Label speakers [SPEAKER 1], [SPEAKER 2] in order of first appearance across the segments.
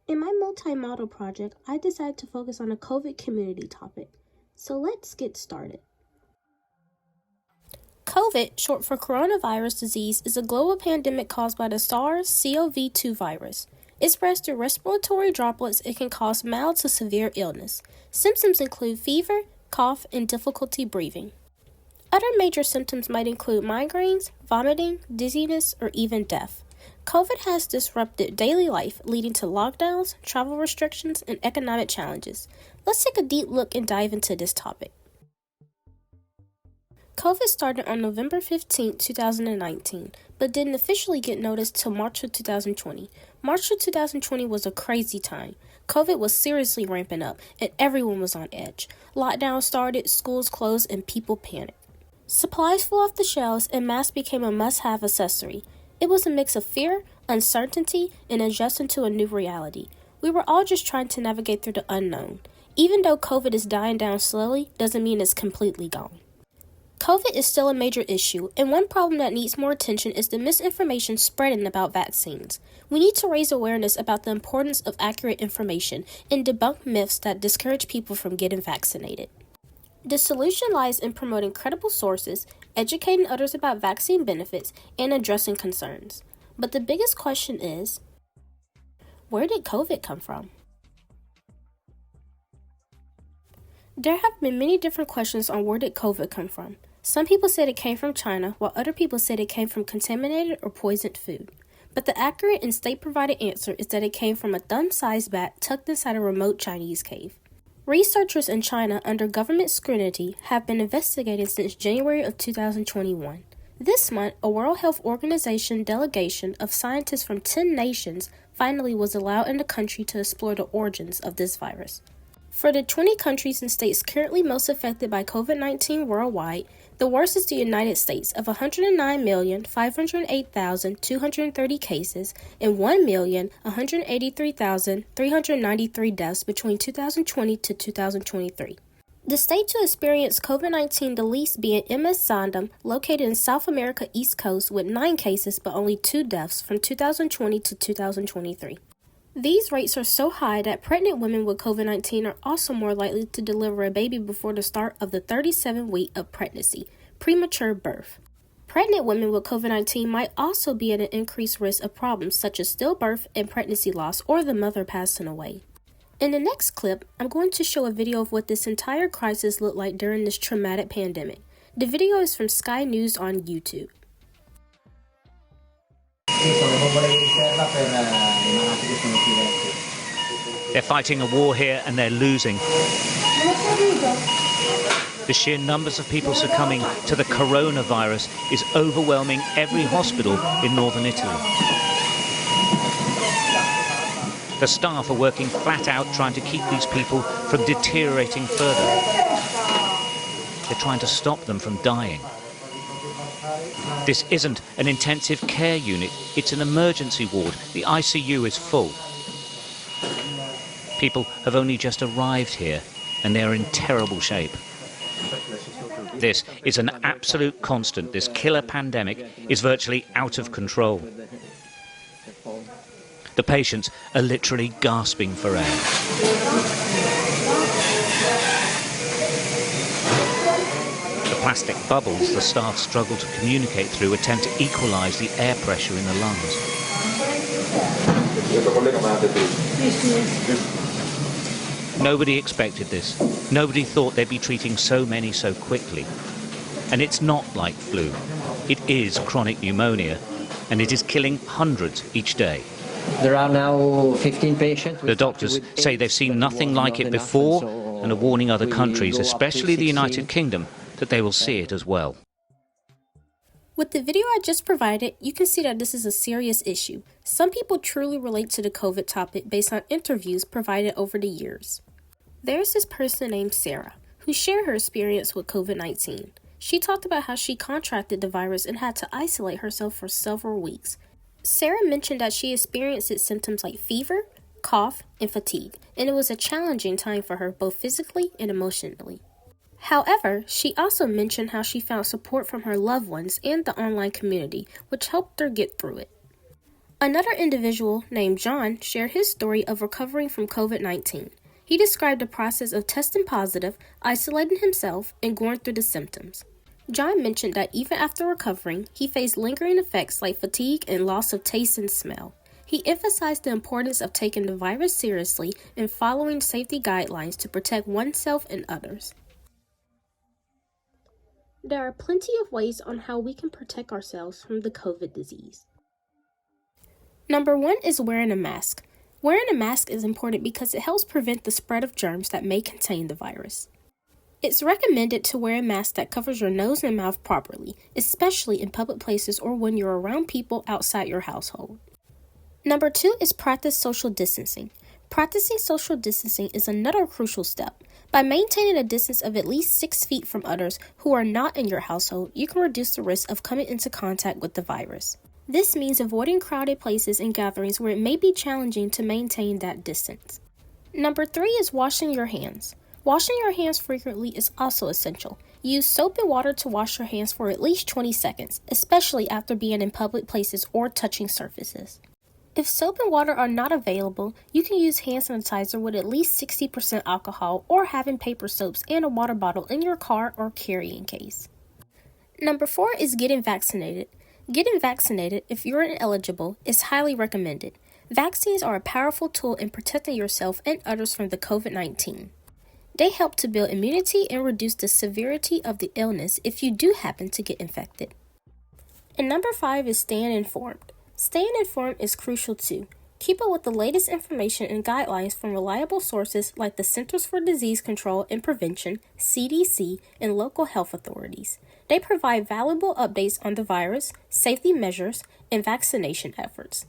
[SPEAKER 1] In my multimodal project, I decided to focus on a COVID community topic. So let's get started. COVID, short for coronavirus disease, is a global pandemic caused by the SARS-CoV-2 virus. It spreads through respiratory droplets and can cause mild to severe illness. Symptoms include fever, cough, and difficulty breathing. Other major symptoms might include migraines, vomiting, dizziness, or even death. COVID has disrupted daily life, leading to lockdowns, travel restrictions, and economic challenges. Let's take a deep look and dive into this topic. COVID started on November 15, 2019, but didn't officially get noticed till March of 2020. March of 2020 was a crazy time. COVID was seriously ramping up, and everyone was on edge. Lockdowns started, schools closed, and people panicked. Supplies flew off the shelves, and masks became a must-have accessory. It was a mix of fear, uncertainty, and adjusting to a new reality. We were all just trying to navigate through the unknown. Even though COVID is dying down slowly, doesn't mean it's completely gone. COVID is still a major issue, and one problem that needs more attention is the misinformation spreading about vaccines. We need to raise awareness about the importance of accurate information and debunk myths that discourage people from getting vaccinated. The solution lies in promoting credible sources, educating others about vaccine benefits, and addressing concerns. But the biggest question is, where did COVID come from? There have been many different questions on where did COVID come from. Some people said it came from China, while other people said it came from contaminated or poisoned food. But the accurate and state-provided answer is that it came from a thumb-sized bat tucked inside a remote Chinese cave. Researchers in China under government scrutiny have been investigating since January of 2021. This month, a World Health Organization delegation of scientists from 10 nations finally was allowed in the country to explore the origins of this virus. For the 20 countries and states currently most affected by COVID-19 worldwide, the worst is the United States of 109,508,230 cases and 1,183,393 deaths between 2020 to 2023. The state to experience COVID-19 the least being MS Sondom, located in South America East Coast with 9 cases but only 2 deaths from 2020 to 2023. These rates are so high that pregnant women with COVID-19 are also more likely to deliver a baby before the start of the 37th week of pregnancy, premature birth. Pregnant women with COVID-19 might also be at an increased risk of problems such as stillbirth and pregnancy loss or the mother passing away. In the next clip, I'm going to show a video of what this entire crisis looked like during this traumatic pandemic. The video is from Sky News on YouTube.
[SPEAKER 2] They're fighting a war here and they're losing. The sheer numbers of people succumbing to the coronavirus is overwhelming every hospital in northern Italy. The staff are working flat out trying to keep these people from deteriorating further. They're trying to stop them from dying. This isn't an intensive care unit, it's an emergency ward. The ICU is full. People have only just arrived here and they are in terrible shape. This is an absolute constant. This killer pandemic is virtually out of control. The patients are literally gasping for air. The plastic bubbles the staff struggle to communicate through attempt to equalize the air pressure in the lungs. Nobody expected this. Nobody thought they'd be treating so many so quickly. And it's not like flu. It is chronic pneumonia, and it is killing hundreds each day.
[SPEAKER 3] There are now 15 patients.
[SPEAKER 2] The doctors say they've seen nothing like it before and are warning other countries, especially the United Kingdom, that they will see it as well.
[SPEAKER 1] With the video I just provided, you can see that this is a serious issue. Some people truly relate to the COVID topic based on interviews provided over the years. There's this person named Sarah, who shared her experience with COVID-19. She talked about how she contracted the virus and had to isolate herself for several weeks. Sarah mentioned that she experienced its symptoms like fever, cough, and fatigue, and it was a challenging time for her both physically and emotionally. However, she also mentioned how she found support from her loved ones and the online community, which helped her get through it. Another individual named John shared his story of recovering from COVID-19. He described the process of testing positive, isolating himself, and going through the symptoms. John mentioned that even after recovering, he faced lingering effects like fatigue and loss of taste and smell. He emphasized the importance of taking the virus seriously and following safety guidelines to protect oneself and others. There are plenty of ways on how we can protect ourselves from the COVID disease. Number 1 is wearing a mask. Wearing a mask is important because it helps prevent the spread of germs that may contain the virus. It's recommended to wear a mask that covers your nose and mouth properly, especially in public places or when you're around people outside your household. Number 2 is practice social distancing. Practicing social distancing is another crucial step. By maintaining a distance of at least 6 feet from others who are not in your household, you can reduce the risk of coming into contact with the virus. This means avoiding crowded places and gatherings where it may be challenging to maintain that distance. Number 3 is washing your hands. Washing your hands frequently is also essential. Use soap and water to wash your hands for at least 20 seconds, especially after being in public places or touching surfaces. If soap and water are not available, you can use hand sanitizer with at least 60% alcohol or having paper soaps and a water bottle in your car or carrying case. Number 4 is getting vaccinated. Getting vaccinated, if you're ineligible, is highly recommended. Vaccines are a powerful tool in protecting yourself and others from the COVID-19. They help to build immunity and reduce the severity of the illness if you do happen to get infected. And number 5 is staying informed. Staying informed is crucial too. Keep up with the latest information and guidelines from reliable sources like the Centers for Disease Control and Prevention, CDC, and local health authorities. They provide valuable updates on the virus, safety measures, and vaccination efforts.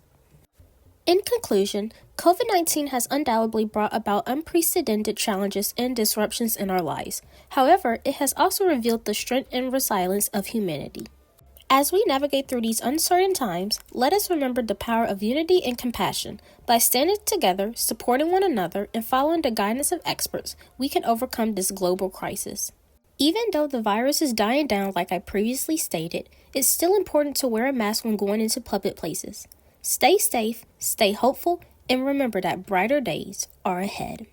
[SPEAKER 1] In conclusion, COVID-19 has undoubtedly brought about unprecedented challenges and disruptions in our lives. However, it has also revealed the strength and resilience of humanity. As we navigate through these uncertain times, let us remember the power of unity and compassion. By standing together, supporting one another, and following the guidance of experts, we can overcome this global crisis. Even though the virus is dying down like I previously stated, it's still important to wear a mask when going into public places. Stay safe, stay hopeful, and remember that brighter days are ahead.